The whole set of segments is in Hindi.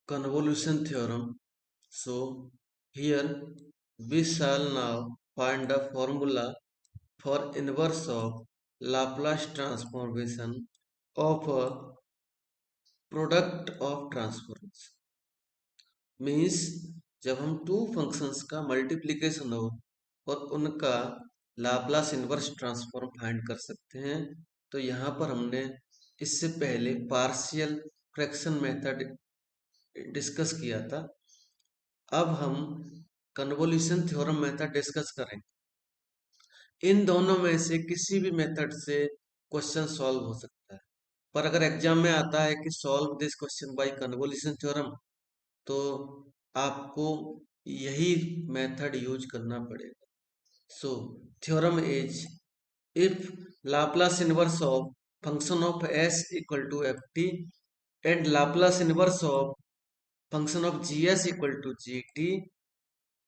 convolution theorem. So here we shall now find the formula for inverse of Laplace transformation of a product of transforms. Means जब हम टू फंक्शंस का मल्टीप्लिकेशन हो और उनका लाप्लास इनवर्स ट्रांसफॉर्म फाइंड कर सकते हैं, तो यहाँ पर हमने इससे पहले पार्शियल फ्रैक्शन मेथड डिस्कस किया था। अब हम कन्वोल्यूशन थ्योरम मेथड डिस्कस करेंगे। इन दोनों में से किसी भी मेथड से क्वेश्चन सॉल्व हो सकता है, पर अगर एग्जाम में आता है कि solve this question by convolution theorem, तो आपको यही मेथड यूज करना पड़ेगा। So theorem is if Laplace inverse of function of s equal to F T and Laplace inverse of function of gs equal to gt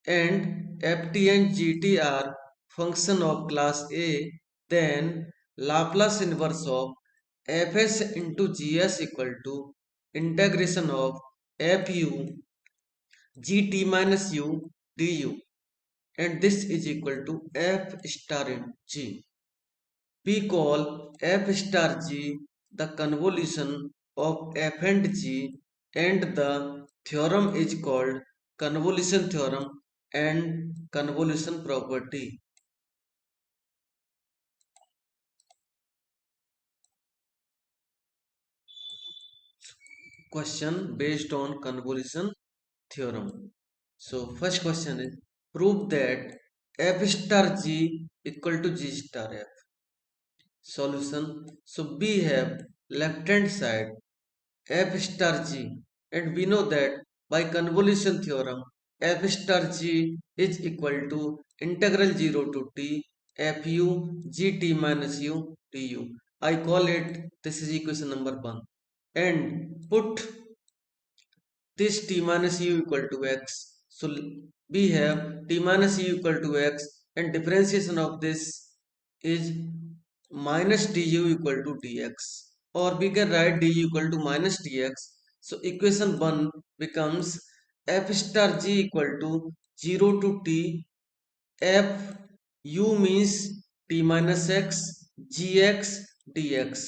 and ft and gt are function of class A, then Laplace inverse of fs into gs equal to integration of fu gt minus u du, and this is equal to f star in g. We call f star g the convolution of f and g, and the theorem is called convolution theorem and convolution property. Question based on convolution theorem. So first question is, prove that f star g equal to g star f. Solution. So we have left hand side f star g, and we know that by convolution theorem f star g is equal to integral 0 to t fu gt minus u du. I call it, this is equation number 1, and put this t minus u equal to x. So we have t minus u equal to x, and differentiation of this is minus du equal to dx, or we can write du equal to minus dx. So equation 1 becomes f star g equal to 0 to t f u means t minus x gx dx,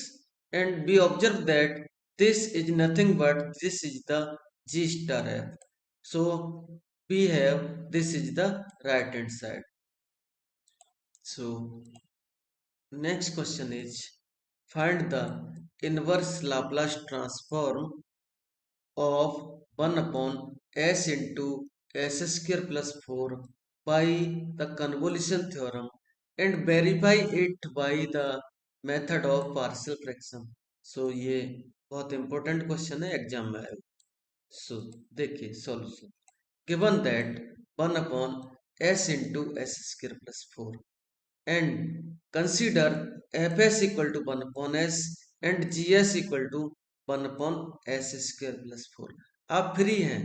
and we observe that this is nothing but this is the g star f. So we have, this is the right hand side. So next question is, find the inverse Laplace transform of 1 upon s into s square plus 4 by the convolution theorem and verify it by the method of partial fraction. So ये बहुत इंपॉर्टेंट क्वेश्चन है, एग्जाम में आएगा। सो देखिए solution, given that 1 upon s into s square plus 4 and consider fs equal to 1 upon s and gs equal to 1 upon s square plus 4। आप फ्री हैं,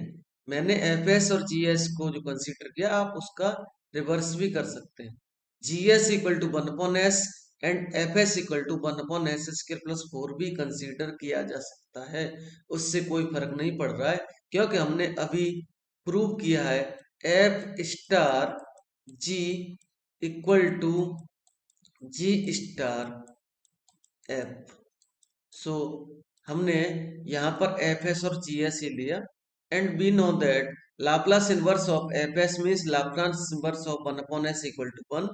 मैंने fs और gs को जो कंसीडर किया, आप उसका रिवर्स भी कर सकते हैं। gs equal to 1 upon s and fs equal to 1 upon s square plus 4 भी कंसीडर किया जा सकता है, उससे कोई फर्क नहीं पड़ रहा है, क्योंकि हमने अभी प्रूव किया है f star g equal to G star F. So हमने यहाँ पर एफ एस और जी एस ही लिया, and we know that Laplace inverse of F S means Laplace inverse of 1 upon S equal to 1,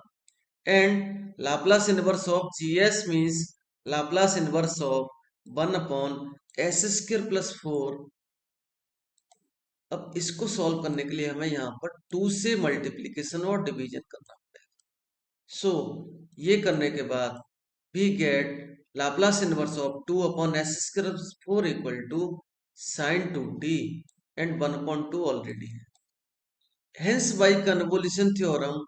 and Laplace inverse of G S means Laplace inverse of 1 upon S square plus 4। अब इसको सॉल्व करने के लिए हमें यहाँ पर 2 से मल्टीप्लीकेशन और डिवीजन करना पड़ेगा। सो ये करने के बाद we get Laplace inverse of 2 upon s square 4 equal to sin 2t, and 1 upon 2 already है। Hence by convolution theorem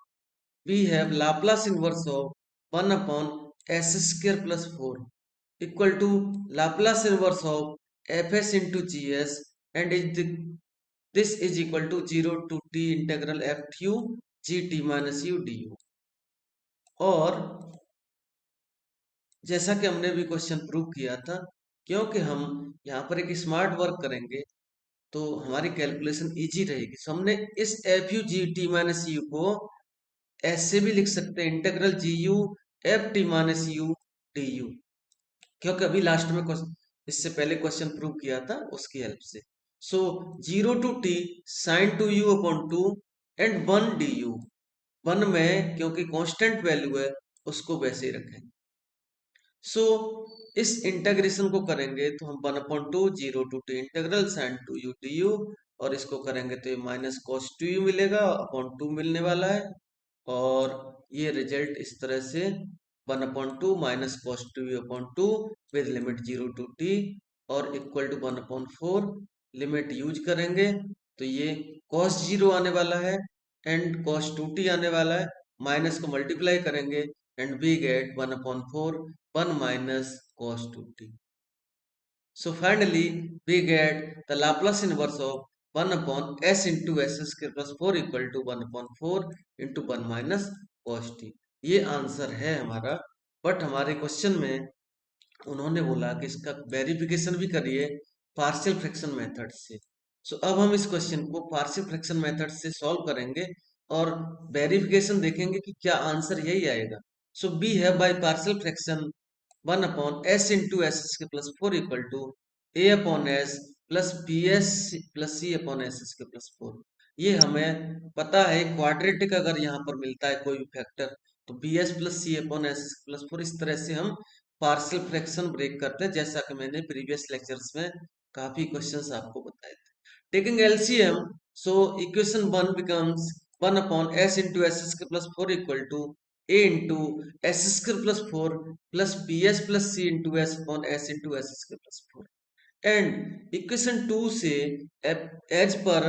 we have Laplace inverse of 1 upon s square plus 4 equal to Laplace inverse of fs into gs, and this is equal to 0 to t integral fu gt minus u du। और जैसा कि हमने भी क्वेश्चन प्रूव किया था, क्योंकि हम यहाँ पर एक स्मार्ट वर्क करेंगे, तो हमारी कैलकुलेशन इजी रहेगी। सो हमने इस F U G T minus U को ऐसे भी लिख सकते हैं, integral G U F T minus U D U, क्योंकि अभी लास्ट में इससे पहले क्वेश्चन प्रूव किया था उसकी हेल्प से। सो 0 to t sign to you upon two and 1 du, 1 में क्योंकि कांस्टेंट वैल्यू है उसको वैसे ही रखेंगे। सो इस इंटीग्रेशन को करेंगे तो हम 1/2 0 to t integral sign to you D you, और इसको करेंगे तो ये माइनस कॉस टू यू मिलेगा अपॉन टू मिलने वाला है, और ये रिजल्ट इस तरह से 1/2 minus cos two you upon two with limit 0 to t और इक्वल टू 1/4 लिमिट यूज करेंगे तो ये cos 0 आने वाला है एंड cos 2t आने वाला है, माइनस को मल्टीप्लाई करेंगे and we get 1/4 1 minus cos 2t. So finally we get the Laplace inverse of 1 upon s into s square plus 4 equal to 1/4 into 1 minus cos t. ये आंसर है हमारा। बट हमारे क्वेश्चन में उन्होंने बोला कि इसका वेरिफिकेशन भी करिए पार्शियल फ्रैक्शन मेथड से। सो अब हम इस क्वेश्चन को पार्शियल फ्रैक्शन मेथड से सॉल्व करेंगे और वेरिफिकेशन देखेंगे कि क्या आंसर यही आएगा। सो बी है by partial fraction 1 upon S into S square plus 4 equal to A upon S plus B S plus C upon S square plus 4। ये हमें पता है क्वाड्रेटिक अगर यहाँ पर मिलता है कोई भी फैक्टर तो B S plus C upon S plus 4, इस तरह से हम पार्शियल फ्रैक्शन ब्रेक करते हैं, जैसा कि मैंने प्रीवियस लेक्चर्स में काफी क्वेश्चंस आपको बताए थे। Taking LCM, so equation 1 becomes 1 upon s into s square plus 4 equal to a into s square plus 4 plus bs plus c into s upon s into s square plus 4। And equation 2 से as per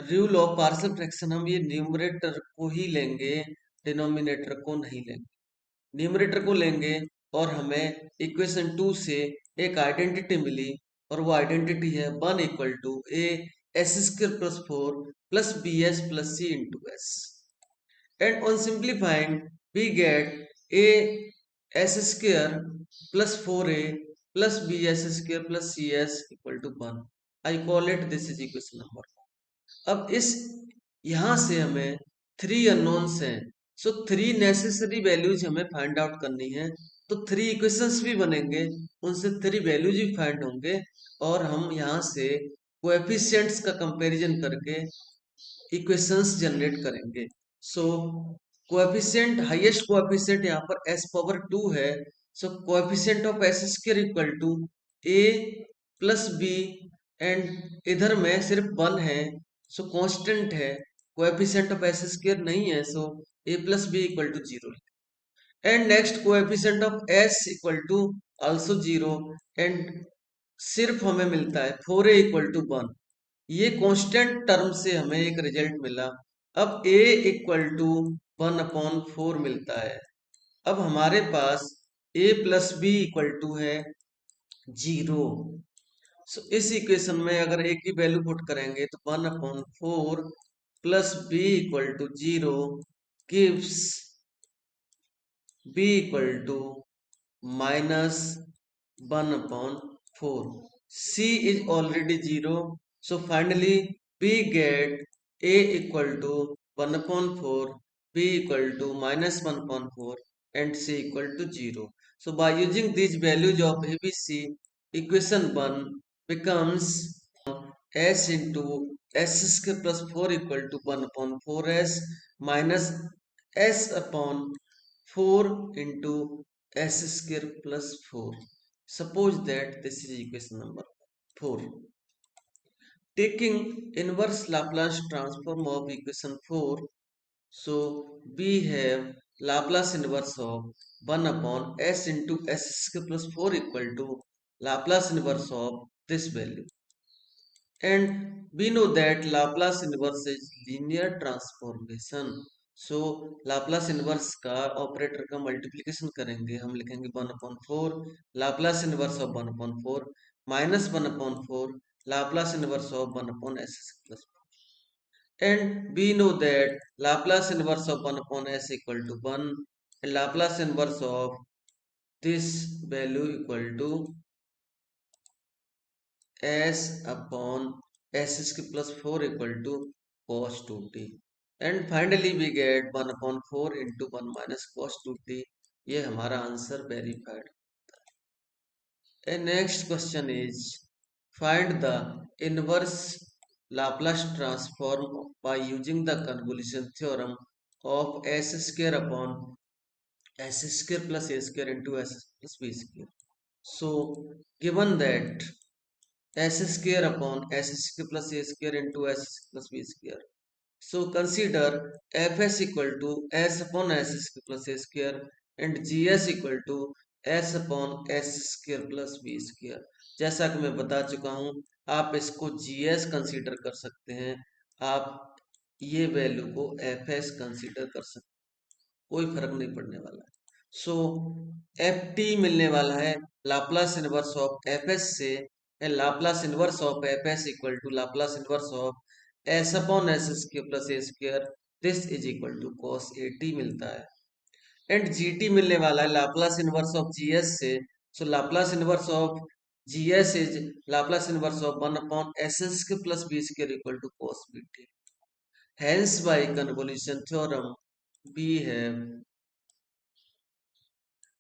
rule of partial fraction हम ये न्यूमरेटर को ही लेंगे, डिनोमिनेटर को नहीं लेंगे। न्यूमरेटर को लेंगे और हमें इक्वेशन 2 से एक आइडेंटिटी मिली, और वो आइडेंटिटी है 1 equal to A S square plus 4 plus B S plus C into S. And on simplifying we get A S square plus 4a plus B S square plus C S equal to 1। I call it this is equation number. अब इस यहां से हमें 3 अननोन्स हैं, सो 3 नेसेसरी वैल्यूज हमें फाइंड आउट करनी है। तो 3 इक्वेशंस भी बनेंगे, उनसे 3 वैल्यूज भी फाइंड होंगे, और हम यहाँ से कोएफिशिएंट्स का कंपैरिजन करके इक्वेशंस जनरेट करेंगे। सो कोएफिशिएंट, हाईएस्ट कोएफिशिएंट यहाँ पर s पावर 2 है, so coefficient of s square equal to a plus B, and इधर में सिर्फ 1 है, सो कांस्टेंट है, कोएफिशिएंट ऑफ s स्क्वायर नहीं है, so a plus B equal to 0। And next coefficient of s equal to also 0, एंड सिर्फ हमें मिलता है 4a इक्वल टू 1। ये कांस्टेंट टर्म से हमें एक रिजल्ट मिला। अब a इक्वल टू 1/4 मिलता है। अब हमारे पास a plus B equal to है 0। सो इस इक्वेशन में अगर a की वैल्यू पुट करेंगे तो 1/4 plus B equal to 0 gives b equal to minus 1/4। c is already 0, so finally we get a equal to 1/4, b equal to -1/4 and c equal to 0। So by using these values of abc, equation 1 becomes s into s square plus 4 equal to 1/4s minus s upon 4 into s square plus 4। Suppose that this is equation number 4। Taking inverse Laplace transform of equation 4, so we have Laplace inverse of 1 upon s into s square plus 4 equal to Laplace inverse of this value। And we know that Laplace inverse is linear transformation। So Laplace inverse का ऑपरेटर का मल्टीप्लिकेशन करेंगे, हम लिखेंगे 1/4 Laplace inverse of 1/4 minus 1/4 Laplace inverse of 1/s plus. And we know that Laplace inverse of 1/s equal to 1 and Laplace inverse of this value equal to s upon S square plus 4 equal to cos 2t and finally we get 1/4 into 1 minus cos 2t। ये हमारा answer verified. And next question is find the inverse Laplace transform by using the convolution theorem of s square upon s square plus a square into s plus b square. So given that s square upon s square plus a square into s plus b square. So consider fs equal to s upon s square plus a square and gs equal to s upon s square plus b square। जैसा कि मैं बता चुका हूँ, आप इसको gs कंसीडर कर सकते हैं, आप ये वैल्यू को fs कंसीडर कर सकते हैं, कोई फर्क नहीं पड़ने वाला है। सो एफ टी मिलने वाला है Laplace inverse of F S से, Laplace inverse of F S equal to Laplace inverse of S upon S square plus A square, this is equal to cos A T मिलता है। एंड जी टी मिलने वाला है Laplace inverse of G S से। So Laplace inverse of G S is Laplace inverse of 1 upon S square plus B square equal to cos B T. Hence by convolution theorem we have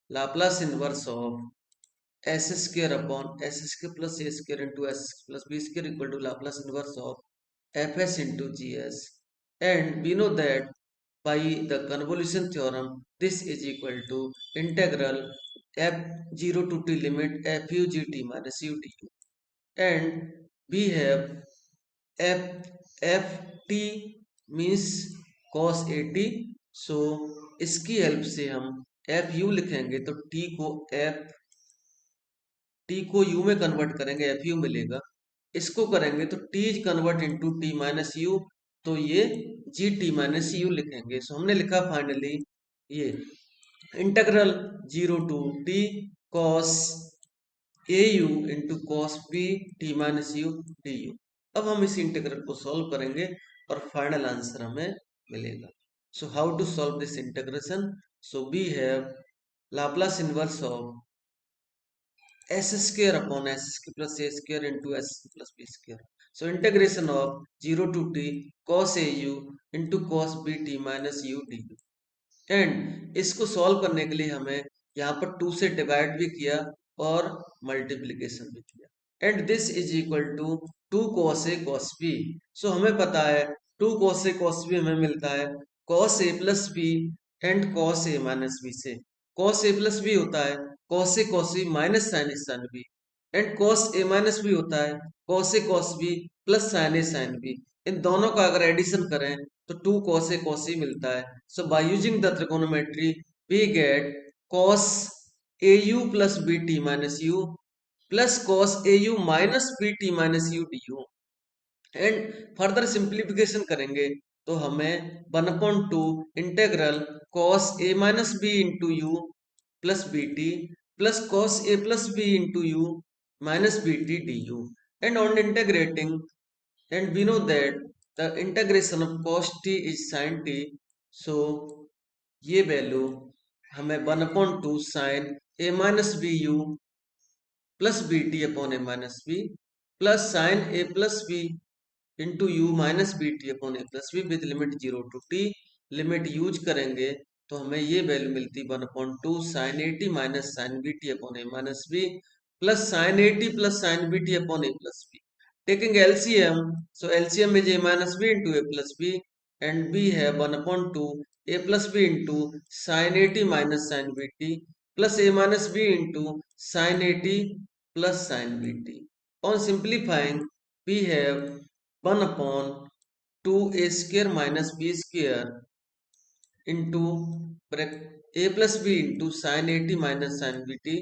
Laplace inverse of s square upon s square plus a square into s plus b square equal to Laplace inverse of fs into gs, and we know that by the convolution theorem this is equal to integral f0 to t limit fu gt minus ut, and we have f f t means cos a t। सो इसकी हेल्प से हम एफ यू लिखेंगे तो टी को यू में कन्वर्ट करेंगे, एफ यू मिलेगा। इसको करेंगे तो T is convert into T minus you, तो ये जी टी माइनस यू लिखेंगे। सो हमने लिखा फाइनली ये integral 0 to T cos A U into cos B T minus U D U. अब हम इस इंटीग्रल को सॉल्व करेंगे और फाइनल आंसर हमें मिलेगा। So how to solve this integration? So we have Laplace inverse of s square upon s square plus a square into s plus b square. So integration of 0 to t cos a u into cos b t minus u du। And इसको सॉल्व करने के लिए हमें यहाँ पर 2 से डिवाइड भी किया और मल्टीप्लीकेशन भी किया। And this is equal to 2 cos a cos b। So हमें पता है 2 cos a cos b हमें मिलता है cos a plus b and cos a minus b से। cos a प्लस b होता है cos a cos b minus sin a sin b, and cos a minus b होता है cos a cos b plus sin a sin b। इन दोनों का अगर एडिशन करें तो 2 cos a cos c मिलता है। So by using the trigonometry we get cos au plus bt minus u plus cos au minus bt minus u du, and further simplification करेंगे तो हमें 1/2 integral cos a minus B into U plus B T plus cos a plus B into U minus B T D U. And on integrating, and we know that the integration of cos t is sin t। so ये वैल्यू हमें 1/2 sin a minus B U plus B T upon A minus B plus sine A plus B into U minus B T upon A plus B with limit 0 to T. Limit use करेंगे तो हमें ये वैल्यू मिलती 1/2 sine A T minus sine B T upon A minus B plus sine A T plus sine B T upon A plus B. Taking LCM, so LCM is A minus B into A plus B, and B है 1/2 A plus B into sine A T minus sine B T plus A minus B into sine A T plus sin bt। On simplifying, we have 1/2 a square minus b square into a plus b into sin 80 minus sin bt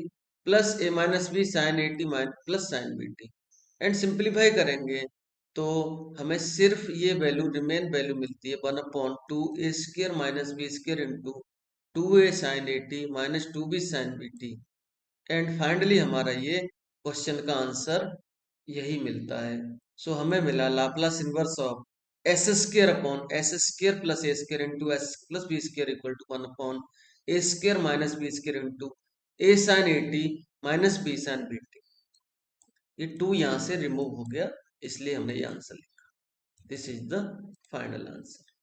plus a minus b sin 80 plus sin bt। And simplify करेंगे तो हमें सिर्फ ये वैल्यू रिमेन वैल्यू मिलती है 1/2 a square minus b square into 2a sin 80 minus 2b sin bt। And finally हमारा ये क्वेश्चन का आंसर यही मिलता है। सो हमें मिला Laplace inverse of S square upon S square plus A square into S plus B square equal to 1 upon A square minus B square into A sine 80 minus B sine B T. ये 2 यहाँ से रिमूव हो गया। इसलिए हमने ये आंसर लिखा। This is the final answer.